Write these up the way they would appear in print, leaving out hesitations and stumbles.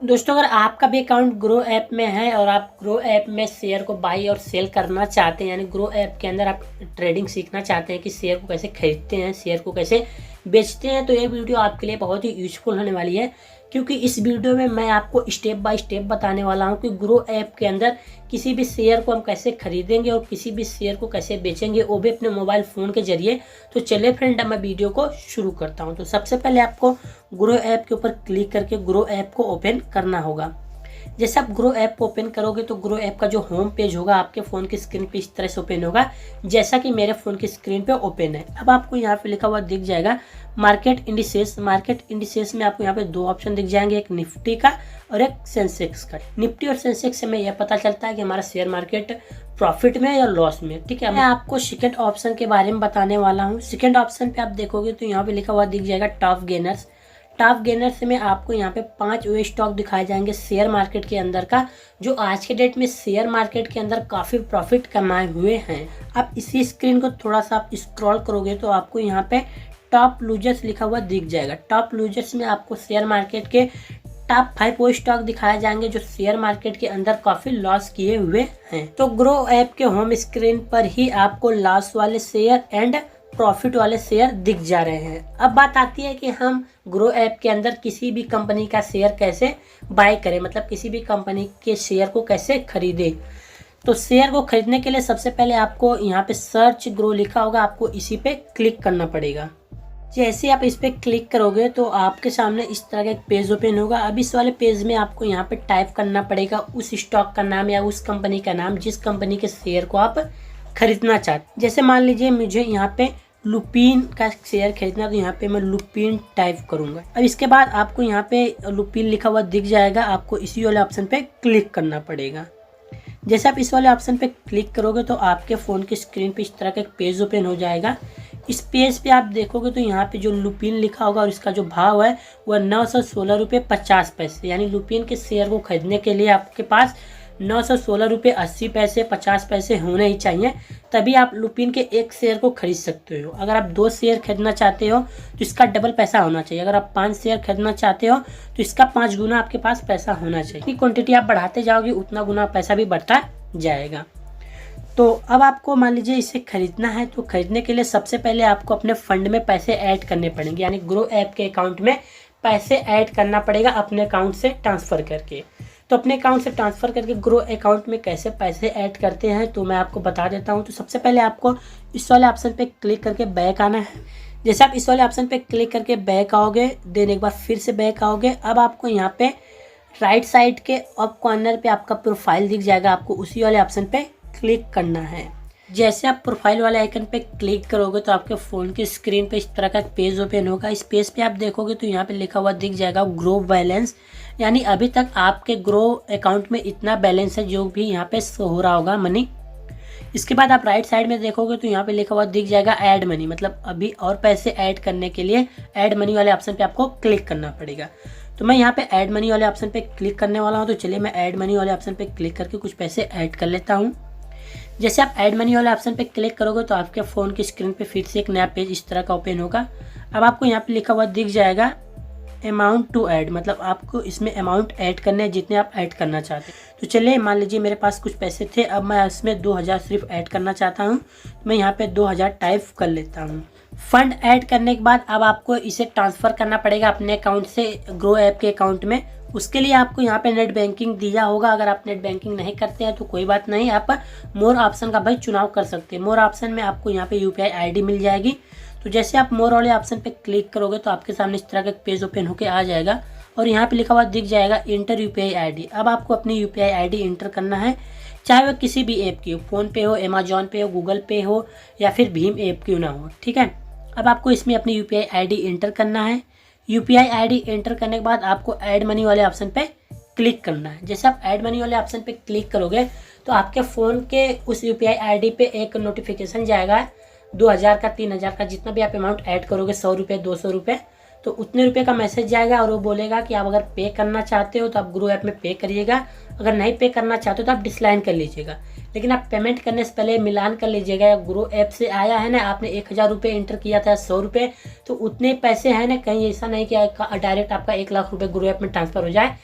दोस्तों, अगर आपका भी अकाउंट ग्रो ऐप में है और आप ग्रो ऐप में शेयर को बाई और सेल करना चाहते हैं, यानी ग्रो ऐप के अंदर आप ट्रेडिंग सीखना चाहते हैं कि शेयर को कैसे खरीदते हैं, शेयर को कैसे बेचते हैं, तो ये वीडियो आपके लिए बहुत ही यूजफुल होने वाली है। क्योंकि इस वीडियो में मैं आपको स्टेप बाय स्टेप बताने वाला हूं कि ग्रो ऐप के अंदर किसी भी शेयर को हम कैसे खरीदेंगे और किसी भी शेयर को कैसे बेचेंगे, वो भी अपने मोबाइल फ़ोन के जरिए। तो चलिए फ्रेंड, मैं वीडियो को शुरू करता हूं। तो सबसे पहले आपको ग्रो ऐप के ऊपर क्लिक करके ग्रो ऐप को ओपन करना होगा। जैसे आप ग्रो ऐप को ओपन करोगे तो ग्रो ऐप का जो होम पेज होगा आपके फ़ोन की स्क्रीन पे इस तरह से ओपन होगा, जैसा कि मेरे फ़ोन की स्क्रीन पे ओपन है। अब आपको यहाँ पे लिखा हुआ दिख जाएगा मार्केट इंडिसेस। मार्केट इंडिसेस में आपको यहाँ पे दो ऑप्शन दिख जाएंगे, एक निफ्टी का और एक सेंसेक्स का। निफ्टी और सेंसेक्स से हमें यह पता चलता है कि हमारा शेयर मार्केट प्रॉफिट में या लॉस में। ठीक है, मैं आपको सेकंड ऑप्शन के बारे में बताने वाला हूँ। सेकंड ऑप्शन पे आप देखोगे तो यहाँ पे लिखा हुआ दिख जाएगा टॉप गेनर्स। टॉप गेनर्स में आपको यहाँ पे 5 वे स्टॉक दिखाए जाएंगे शेयर मार्केट के अंदर का, जो आज के डेट में शेयर मार्केट के अंदर काफ़ी प्रॉफिट कमाए हुए हैं। आप इसी स्क्रीन को थोड़ा सा आप स्क्रॉल करोगे तो आपको यहाँ पे टॉप लूजर्स लिखा हुआ दिख जाएगा। टॉप लूजर्स में आपको शेयर मार्केट के टॉप 5 वो स्टॉक दिखाए जाएंगे जो शेयर मार्केट के अंदर काफी लॉस किए हुए हैं। तो ग्रो ऐप के होम स्क्रीन पर ही आपको लॉस वाले शेयर एंड प्रॉफिट वाले शेयर दिख जा रहे हैं। अब बात आती है कि हम ग्रो ऐप के अंदर किसी भी कंपनी का शेयर कैसे बाय करें, मतलब किसी भी कंपनी के शेयर को कैसे खरीदें। तो शेयर को खरीदने के लिए सबसे पहले आपको यहाँ पे सर्च ग्रो लिखा होगा, आपको इसी पे क्लिक करना पड़ेगा। जैसे आप इस पे क्लिक करोगे तो आपके सामने इस तरह का एक पेज ओपन होगा। अब इस वाले पेज में आपको यहाँ पे टाइप करना पड़ेगा उस स्टॉक का नाम या उस कंपनी का नाम जिस कंपनी के शेयर को आप खरीदना चाहते। जैसे मान लीजिए मुझे यहाँ पे लुपिन का शेयर खरीदना, तो यहाँ पे मैं लुपिन टाइप करूंगा। अब इसके बाद आपको यहाँ पे लुपिन लिखा हुआ दिख जाएगा, आपको इसी वाले ऑप्शन पे क्लिक करना पड़ेगा। जैसे आप इस वाले ऑप्शन पे क्लिक करोगे तो आपके फ़ोन की स्क्रीन पे इस तरह का एक पेज ओपन हो जाएगा। इस पेज पे आप देखोगे तो यहाँ पे जो लुपिन लिखा होगा और इसका जो भाव है वह 916 रुपये 50 पैसे, यानी लुपिन के शेयर को खरीदने के लिए आपके पास 916 रुपये 80 पैसे 50 पैसे होने ही चाहिए, तभी आप लुपिन के एक शेयर को खरीद सकते हो। अगर आप 2 शेयर खरीदना चाहते हो तो इसका डबल पैसा होना चाहिए। अगर आप 5 शेयर खरीदना चाहते हो तो इसका 5 गुना आपके पास पैसा होना चाहिए। जितनी क्वांटिटी आप बढ़ाते जाओगे उतना गुना पैसा भी बढ़ता जाएगा। तो अब आपको मान लीजिए इसे खरीदना है, तो खरीदने के लिए सबसे पहले आपको अपने फंड में पैसे ऐड करने पड़ेंगे, यानी ग्रो ऐप के अकाउंट में पैसे ऐड करना पड़ेगा अपने अकाउंट से ट्रांसफ़र करके। तो अपने अकाउंट से ट्रांसफ़र करके ग्रो अकाउंट में कैसे पैसे ऐड करते हैं तो मैं आपको बता देता हूं। तो सबसे पहले आपको इस वाले ऑप्शन पे क्लिक करके बैक आना है। जैसे आप इस वाले ऑप्शन पे क्लिक करके बैक आओगे, देन एक बार फिर से बैक आओगे। अब आपको यहाँ पे राइट साइड के अप कॉर्नर पे आपका प्रोफाइल दिख जाएगा, आपको उसी वाले ऑप्शन पे क्लिक करना है। जैसे आप प्रोफाइल वाले आइकन पे क्लिक करोगे तो आपके फ़ोन की स्क्रीन पे इस तरह का पेज ओपन होगा। इस पेज पे आप देखोगे तो यहाँ पे लिखा हुआ दिख जाएगा ग्रो बैलेंस, यानी अभी तक आपके ग्रो अकाउंट में इतना बैलेंस है जो भी यहाँ पे शो हो रहा होगा मनी। इसके बाद आप राइट साइड में देखोगे तो यहाँ पे लिखा हुआ दिख जाएगा ऐड मनी, मतलब अभी और पैसे ऐड करने के लिए ऐड मनी वाले ऑप्शन पे आपको क्लिक करना पड़ेगा। तो मैं यहाँ पे ऐड मनी वाले ऑप्शन पे क्लिक करने वाला हूँ। तो चलिए मैं ऐड मनी वाले ऑप्शन पे क्लिक करके कुछ पैसे ऐड कर लेता हूँ। जैसे आप ऐड मनी वाले ऑप्शन पे क्लिक करोगे तो आपके फ़ोन की स्क्रीन पे फिर से एक नया पेज इस तरह का ओपन होगा। अब आपको यहाँ पे लिखा हुआ दिख जाएगा अमाउंट टू ऐड, मतलब आपको इसमें अमाउंट ऐड करने हैं जितने आप ऐड करना चाहते हैं। तो चलिए मान लीजिए मेरे पास कुछ पैसे थे, अब मैं इसमें 2000 सिर्फ ऐड करना चाहता हूँ। मैं यहाँ पे 2000 टाइप कर लेता हूँ। फंड ऐड करने के बाद अब आपको इसे ट्रांसफ़र करना पड़ेगा अपने अकाउंट से ग्रो ऐप के अकाउंट में। उसके लिए आपको यहाँ पे नेट बैंकिंग दिया होगा। अगर आप नेट बैंकिंग नहीं करते हैं तो कोई बात नहीं, आप मोर ऑप्शन का भाई चुनाव कर सकते हैं। मोर ऑप्शन में आपको यहाँ पे UPI ID मिल जाएगी। तो जैसे आप मोर वाले ऑप्शन पे क्लिक करोगे तो आपके सामने इस तरह का पेज ओपन होके आ जाएगा और यहाँ पे लिखा हुआ दिख जाएगा इंटर UPI ID। अब आपको अपनी UPI ID इंटर करना है, चाहे वह किसी भी ऐप की हो, फ़ोन पे हो, अमेजॉन पे हो, गूगल पे हो या फिर भीम ऐप क्यों ना हो। ठीक है, अब आपको इसमें अपनी UPI ID इंटर करना है। UPI ID एंटर करने के बाद आपको ऐड मनी वाले ऑप्शन पे क्लिक करना है। जैसे आप ऐड मनी वाले ऑप्शन पे क्लिक करोगे तो आपके फ़ोन के उस UPI ID पे एक नोटिफिकेशन जाएगा 2000 का, 3000 का, जितना भी आप अमाउंट ऐड करोगे, 100 रुपये, 200 रुपये, तो उतने रुपये का मैसेज जाएगा और वो बोलेगा कि आप अगर पे करना चाहते हो तो आप ग्रो ऐप में पे करिएगा, अगर नहीं पे करना चाहते हो तो आप डिसलाइन कर लीजिएगा। लेकिन आप पेमेंट करने से पहले मिलान कर लीजिएगा, ग्रो ऐप से आया है ना, आपने 1000 रुपये इंटर किया था, 100 रुपये, तो उतने पैसे हैं ना, कहीं ऐसा नहीं कि डायरेक्ट आपका 1 लाख रुपये ग्रो ऐप में ट्रांसफ़र हो जाए।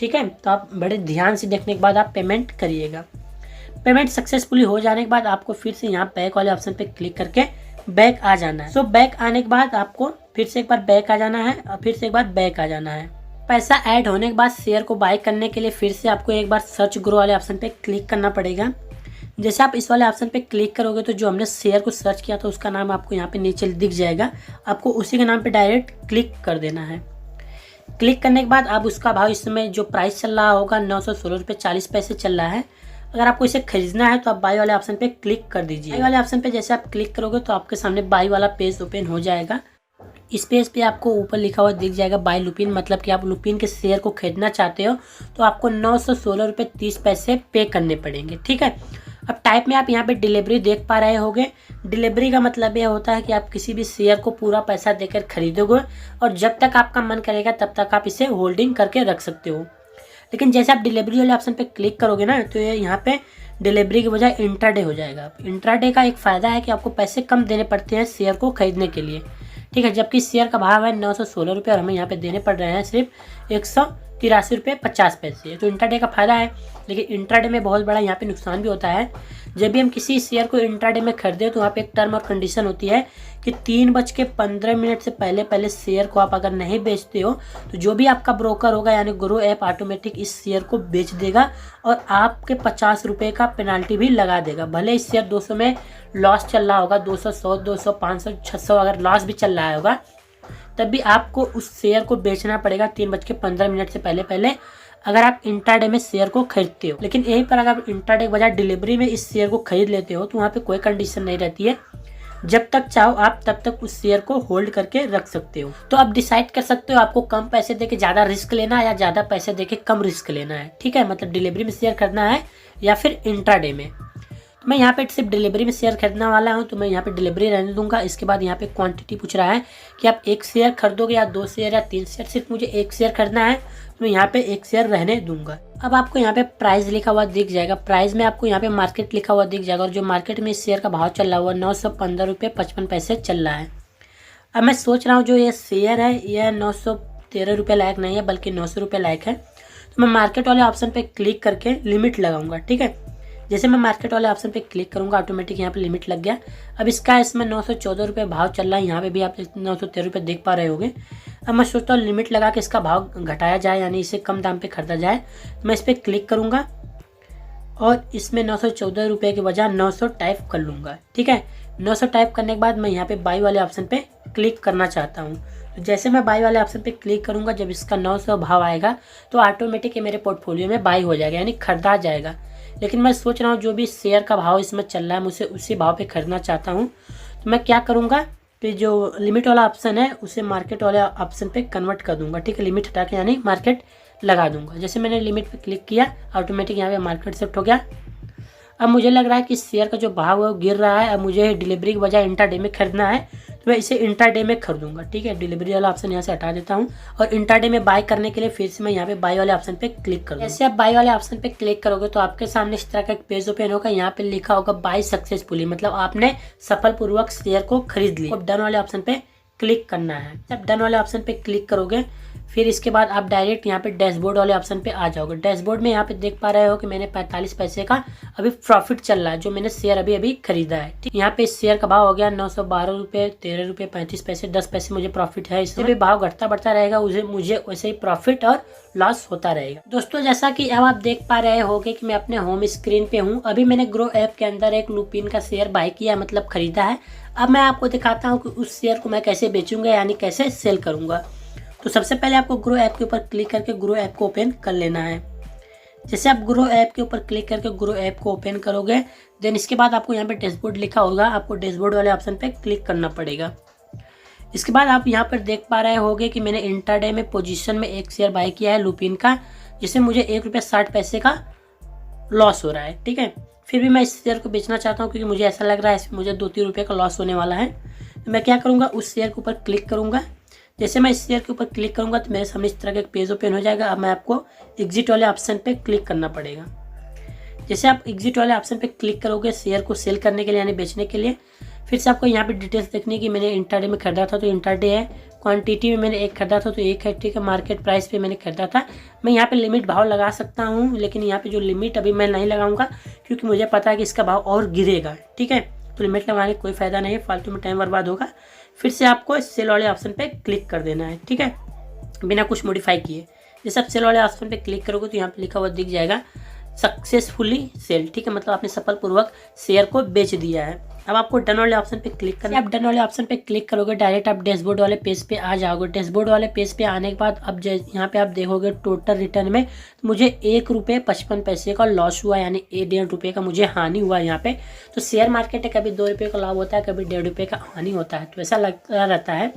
ठीक है। तो आप बड़े ध्यान से देखने के बाद आप पेमेंट करिएगा। पेमेंट सक्सेसफुली हो जाने के बाद आपको फिर से यहाँ बैक वाले ऑप्शन पे क्लिक करके बैक आ जाना है। सो बैक आने के बाद आपको फिर से एक बार बैक आ जाना है और फिर से एक बार बैक आ जाना है। पैसा ऐड होने के बाद शेयर को बाय करने के लिए फिर से आपको एक बार सर्च ग्रो वाले ऑप्शन पे क्लिक करना पड़ेगा। जैसे आप इस वाले ऑप्शन पे क्लिक करोगे तो जो हमने शेयर को सर्च किया था उसका नाम आपको यहाँ पे नीचे दिख जाएगा। आपको उसी के नाम पे डायरेक्ट क्लिक कर देना है। क्लिक करने के बाद आप उसका भाव इस समय जो प्राइस चल रहा होगा 916 रुपये 40 पैसे चल रहा है। अगर आपको इसे खरीदना है तो आप बाई वाले ऑप्शन पे क्लिक कर दीजिए। बाई वाले ऑप्शन पे जैसे आप क्लिक करोगे तो आपके सामने बाई वाला पेज ओपन हो जाएगा। इस पेज पे आपको ऊपर लिखा हुआ दिख जाएगा बाई लुपिन, मतलब कि आप लुपिन के शेयर को खरीदना चाहते हो तो आपको 916 रुपये 30 पैसे पे करने पड़ेंगे। ठीक है। अब टाइप में आप यहाँ पे डिलीवरी देख पा रहे होंगे। डिलीवरी का मतलब ये होता है कि आप किसी भी शेयर को पूरा पैसा देकर खरीदोगे और जब तक आपका मन करेगा तब तक आप इसे होल्डिंग करके रख सकते हो। लेकिन जैसे आप डिलीवरी वाले ऑप्शन पे क्लिक करोगे ना तो ये यहाँ पे डिलीवरी की बजाय इंट्राडे हो जाएगा। इंट्राडे का एक फ़ायदा है कि आपको पैसे कम देने पड़ते हैं शेयर को खरीदने के लिए। ठीक है। जबकि शेयर का भाव है 916 रुपये और हमें यहाँ पे देने पड़ रहे हैं सिर्फ 183 रुपये 50 पैसे। तो इंट्राडे का फ़ायदा है। लेकिन इंट्राडे में बहुत बड़ा यहाँ पे नुकसान भी होता है। जब भी हम किसी शेयर को इंट्राडे में खरीदे तो वहाँ पे एक टर्म और कंडीशन होती है कि 3:15 से पहले शेयर को आप अगर नहीं बेचते हो तो जो भी आपका ब्रोकर होगा यानी ग्रो ऐप ऑटोमेटिक इस शेयर को बेच देगा और आपके 50 रुपये का पेनाल्टी भी लगा देगा। भले इस शेयर 200 में लॉस चल रहा होगा, 200, 100, 200, 500, 600 अगर लॉस भी चल रहा होगा तब भी आपको उस शेयर को बेचना पड़ेगा 3:15 से पहले अगर आप इंट्राडे में शेयर को खरीदते हो। लेकिन यहीं पर अगर आप इंट्राडे के बजाय डिलीवरी में इस शेयर को खरीद लेते हो तो वहाँ पे कोई कंडीशन नहीं रहती है। जब तक चाहो आप तब तक उस शेयर को होल्ड करके रख सकते हो। तो आप डिसाइड कर सकते हो आपको कम पैसे देके ज़्यादा रिस्क लेना है या ज़्यादा पैसे देके कम रिस्क लेना है। ठीक है। मतलब डिलीवरी में शेयर खरीदना है या फिर इंट्राडे में। तो मैं यहाँ पे सिर्फ डिलीवरी में शेयर खरीदने वाला हूँ तो मैं यहाँ पे डिलीवरी रहने दूंगा। इसके बाद यहाँ पे क्वांटिटी पूछ रहा है कि आप 1 शेयर खरीदोगे या 2 शेयर या 3 शेयर। सिर्फ मुझे 1 शेयर खरीदना है तो मैं यहाँ पे 1 शेयर रहने दूंगा। अब आपको यहाँ पे प्राइस लिखा हुआ दिख जाएगा। प्राइस में आपको यहाँ पे मार्केट लिखा हुआ दिख जाएगा और जो मार्केट में इस शेयर का भाव चल रहा हुआ 915 रुपये 55 पैसे चल रहा है। अब मैं सोच रहा हूँ जो ये शेयर है यह 913 रुपये लायक नहीं है बल्कि 900 रुपये लायक है। तो मैं मार्केट वाले ऑप्शन पे क्लिक करके लिमिट लगाऊंगा। ठीक है। जैसे मैं मार्केट वाले ऑप्शन पे क्लिक करूंगा ऑटोमेटिक यहाँ पे लिमिट लग गया। अब इसका इसमें 914 रुपये भाव चल रहा है। यहाँ पे भी आप 913 रुपये देख पा रहे होंगे। अब मैं सोचता हूँ लिमिट लगा के इसका भाव घटाया जाए यानी इसे कम दाम पे खरीदा जाए। तो मैं इस पर क्लिक करूँगा और इसमें 914 रुपये के बजाय 900 टाइप कर लूँगा। ठीक है। 900 टाइप करने के बाद मैं यहाँ पे बाई वाले ऑप्शन पे क्लिक करना चाहता हूँ। तो जैसे मैं बाई वाले ऑप्शन पे क्लिक करूँगा जब इसका 900 भाव आएगा तो ऑटोमेटिक मेरे पोर्टफोलियो में बाई हो जाएगा यानी खरीदा जाएगा। लेकिन मैं सोच रहा हूँ जो भी शेयर का भाव इसमें चल रहा है मुझे उसी भाव पे खरीदना चाहता हूँ। तो मैं क्या करूँगा कि जो लिमिट वाला ऑप्शन है उसे मार्केट वाले ऑप्शन पे कन्वर्ट कर दूंगा। ठीक है। लिमिट हटा के यानी मार्केट लगा दूंगा। जैसे मैंने लिमिट पे क्लिक किया ऑटोमेटिक यहाँ पे मार्केट शिफ्ट हो गया। अब मुझे लग रहा है कि शेयर का जो भाव है वो गिर रहा है। अब मुझे डिलीवरी के बजाय इंट्राडे में खरीदना है तो मैं इसे इंट्राडे में खरीदूंगा। ठीक है। डिलीवरी वाला ऑप्शन यहाँ से हटा देता हूँ और इंट्राडे में बाय करने के लिए फिर से मैं यहाँ पे बाय वाले ऑप्शन पे क्लिक करूँगा। जैसे आप बाय वाले ऑप्शन पे क्लिक करोगे तो आपके सामने इस तरह का एक पेज ओपन होगा। यहाँ पे लिखा होगा बाय सक्सेसफुली, मतलब आपने सफलपूर्वक शेयर को खरीद लिया। अब डन वाले ऑप्शन पे क्लिक करना है। जब डन वाले ऑप्शन पे क्लिक करोगे फिर इसके बाद आप डायरेक्ट यहाँ पे डैशबोर्ड वाले ऑप्शन पे आ जाओगे। डैशबोर्ड में यहाँ पे देख पा रहे हो कि मैंने 45 पैसे का अभी प्रॉफिट चल रहा है जो मैंने शेयर अभी खरीदा है। ठीक। यहाँ पे इस शेयर का भाव हो गया 912 रुपये 13 रुपये 35 पैसे। 10 पैसे मुझे प्रॉफिट है। इससे भी भाव घटता बढ़ता रहेगा मुझे वैसे ही प्रॉफिट और लॉस होता रहेगा। दोस्तों जैसा कि अब आप देख पा रहे होगे कि मैं अपने होम स्क्रीन पे हूँ। अभी मैंने ग्रो ऐप के अंदर एक लुपिन का शेयर बाय किया मतलब खरीदा है। अब मैं आपको दिखाता हूँ कि उस शेयर को मैं कैसे बेचूंगा यानी कैसे सेल करूंगा। तो सबसे पहले आपको ग्रो ऐप के ऊपर क्लिक करके ग्रो ऐप को ओपन कर लेना है। जैसे आप ग्रो ऐप के ऊपर क्लिक करके ग्रो ऐप को ओपन करोगे देन इसके बाद आपको यहाँ पे डैशबोर्ड लिखा होगा। आपको डैशबोर्ड वाले ऑप्शन पे क्लिक करना पड़ेगा। इसके बाद आप यहाँ पर देख पा रहे होगे कि मैंने इंट्राडे में पोजीशन में 1 शेयर बाय किया है लुपिन का, जिससे मुझे 1 रुपये 60 पैसे का लॉस हो रहा है। ठीक है। फिर भी मैं इस शेयर को बेचना चाहता हूँ क्योंकि मुझे ऐसा लग रहा है इसमें मुझे 2-3 रुपये का लॉस होने वाला है। तो मैं क्या करूँगा उस शेयर के ऊपर क्लिक करूँगा। जैसे मैं इस शेयर के ऊपर क्लिक करूँगा तो मेरे सामने इस तरह का एक पेज ओपन हो जाएगा। अब मैं आपको एग्जिट वाले ऑप्शन पे क्लिक करना पड़ेगा। जैसे आप एग्जिट वाले ऑप्शन पे क्लिक करोगे शेयर को सेल करने के लिए यानी बेचने के लिए, फिर से आपको यहाँ पे डिटेल्स देखनी है कि मैंने इंट्राडे में खरीदा था तो इंट्राडे है क्वांटिटी में मैंने एक खरीदा था तो एक है, ठीक है। मार्केट प्राइस पे मैंने खरीदा था। मैं यहाँ पे लिमिट भाव लगा सकता हूँ, लेकिन यहाँ पे जो लिमिट अभी मैं नहीं लगाऊंगा क्योंकि मुझे पता है कि इसका भाव और गिरेगा, ठीक है। तो लिमिट लगाने का कोई फ़ायदा नहीं है, फालतू में टाइम बर्बाद होगा। फिर से आपको सेल वाले ऑप्शन पे क्लिक कर देना है, ठीक है, बिना कुछ मॉडिफाई किए। जैसे आप सेल वाले ऑप्शन पे क्लिक करोगे तो यहाँ पे लिखा हुआ दिख जाएगा सक्सेसफुली सेल, ठीक है, मतलब आपने सफलपूर्वक शेयर को बेच दिया है। अब आपको डन वाले ऑप्शन पे क्लिक करना है। आप डन वाले ऑप्शन पे क्लिक करोगे डायरेक्ट आप डैशबोर्ड वाले पेज पे आ जाओगे। डैशबोर्ड वाले पेज पे आने के बाद अब यहाँ पे आप देखोगे टोटल रिटर्न में मुझे ₹1.55 का लॉस हुआ, यानी ₹1.5 का मुझे हानि हुआ यहाँ पे। तो शेयर मार्केट है, कभी ₹2 का लाभ होता है, कभी ₹1.5 का हानि होता है, तो ऐसा लगता रहता है।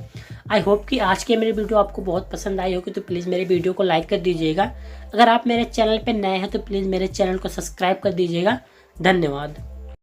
आई होप कि आज की मेरी वीडियो आपको बहुत पसंद आई होगी, तो प्लीज़ मेरे वीडियो को लाइक कर दीजिएगा। अगर आप मेरे चैनल पर नए हैं तो प्लीज़ मेरे चैनल को सब्सक्राइब कर दीजिएगा। धन्यवाद।